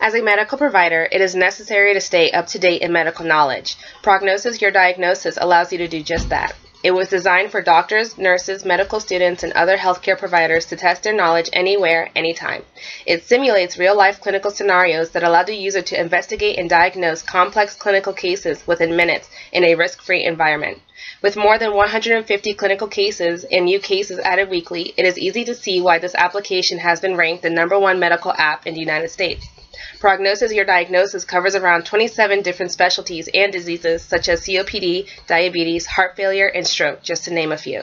As a medical provider, it is necessary to stay up to date in medical knowledge. Prognosis, Your Diagnosis allows you to do just that. It was designed for doctors, nurses, medical students, and other healthcare providers to test their knowledge anywhere, anytime. It simulates real-life clinical scenarios that allow the user to investigate and diagnose complex clinical cases within minutes in a risk-free environment. With more than 150 clinical cases and new cases added weekly, it is easy to see why this application has been ranked the #1 medical app in the United States. Prognosis, Your Diagnosis covers around 27 different specialties and diseases such as COPD, diabetes, heart failure, and stroke, just to name a few.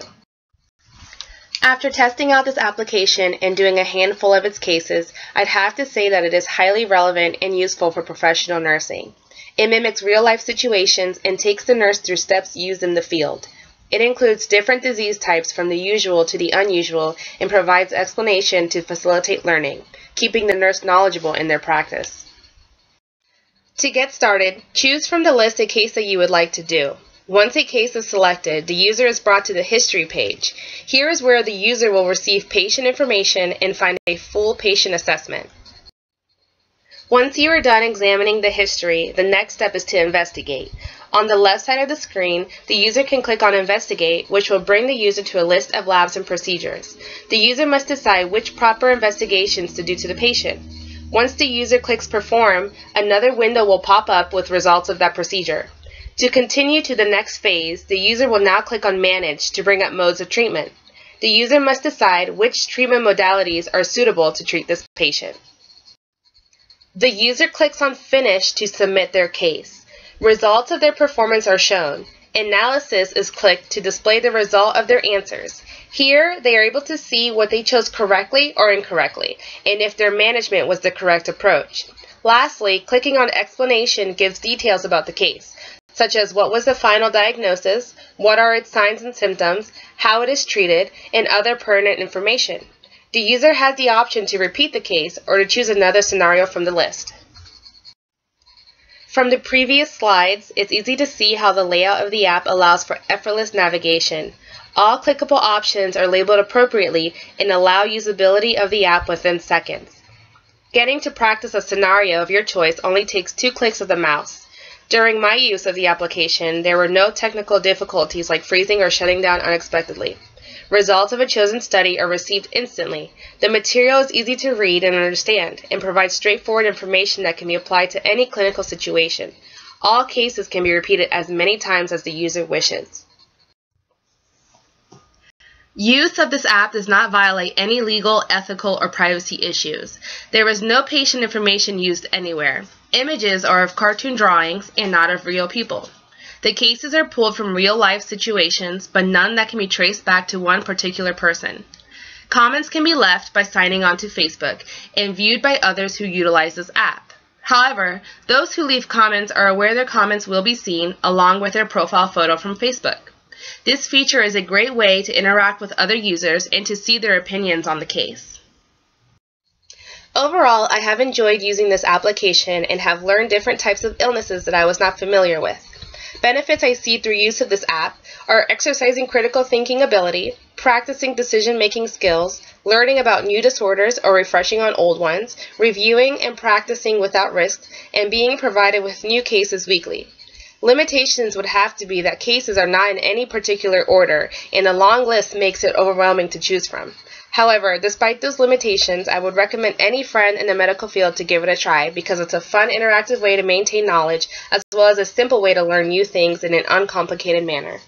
After testing out this application and doing a handful of its cases, I'd have to say that it is highly relevant and useful for professional nursing. It mimics real-life situations and takes the nurse through steps used in the field. It includes different disease types from the usual to the unusual and provides explanation to facilitate learning, keeping the nurse knowledgeable in their practice. To get started, choose from the list a case that you would like to do. Once a case is selected, the user is brought to the History page. Here is where the user will receive patient information and find a full patient assessment. Once you are done examining the history, the next step is to investigate. On the left side of the screen, the user can click on Investigate, which will bring the user to a list of labs and procedures. The user must decide which proper investigations to do to the patient. Once the user clicks Perform, another window will pop up with results of that procedure. To continue to the next phase, the user will now click on Manage to bring up modes of treatment. The user must decide which treatment modalities are suitable to treat this patient. The user clicks on Finish to submit their case. Results of their performance are shown. Analysis is clicked to display the result of their answers. Here, they are able to see what they chose correctly or incorrectly, and if their management was the correct approach. Lastly, clicking on Explanation gives details about the case, such as what was the final diagnosis, what are its signs and symptoms, how it is treated, and other pertinent information. The user has the option to repeat the case or to choose another scenario from the list. From the previous slides, it's easy to see how the layout of the app allows for effortless navigation. All clickable options are labeled appropriately and allow usability of the app within seconds. Getting to practice a scenario of your choice only takes 2 clicks of the mouse. During my use of the application, there were no technical difficulties like freezing or shutting down unexpectedly. Results of a chosen study are received instantly. The material is easy to read and understand and provides straightforward information that can be applied to any clinical situation. All cases can be repeated as many times as the user wishes. Use of this app does not violate any legal, ethical, or privacy issues. There is no patient information used anywhere. Images are of cartoon drawings and not of real people. The cases are pulled from real-life situations, but none that can be traced back to one particular person. Comments can be left by signing on to Facebook and viewed by others who utilize this app. However, those who leave comments are aware their comments will be seen along with their profile photo from Facebook. This feature is a great way to interact with other users and to see their opinions on the case. Overall, I have enjoyed using this application and have learned different types of illnesses that I was not familiar with. Benefits I see through use of this app are exercising critical thinking ability, practicing decision-making skills, learning about new disorders or refreshing on old ones, reviewing and practicing without risk, and being provided with new cases weekly. Limitations would have to be that cases are not in any particular order, and a long list makes it overwhelming to choose from. However, despite those limitations, I would recommend any friend in the medical field to give it a try because it's a fun, interactive way to maintain knowledge as well as a simple way to learn new things in an uncomplicated manner.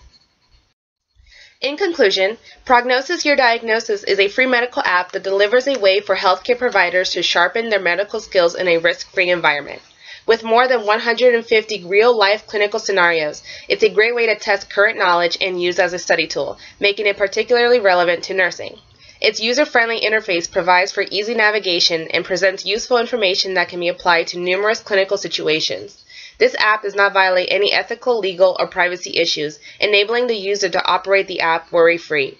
In conclusion, Prognosis, Your Diagnosis is a free medical app that delivers a way for healthcare providers to sharpen their medical skills in a risk-free environment. With more than 150 real-life clinical scenarios, it's a great way to test current knowledge and use as a study tool, making it particularly relevant to nursing. Its user-friendly interface provides for easy navigation and presents useful information that can be applied to numerous clinical situations. This app does not violate any ethical, legal, or privacy issues, enabling the user to operate the app worry-free.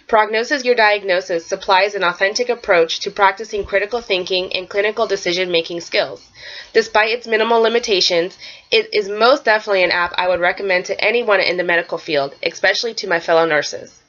Prognosis, Your Diagnosis supplies an authentic approach to practicing critical thinking and clinical decision-making skills. Despite its minimal limitations, it is most definitely an app I would recommend to anyone in the medical field, especially to my fellow nurses.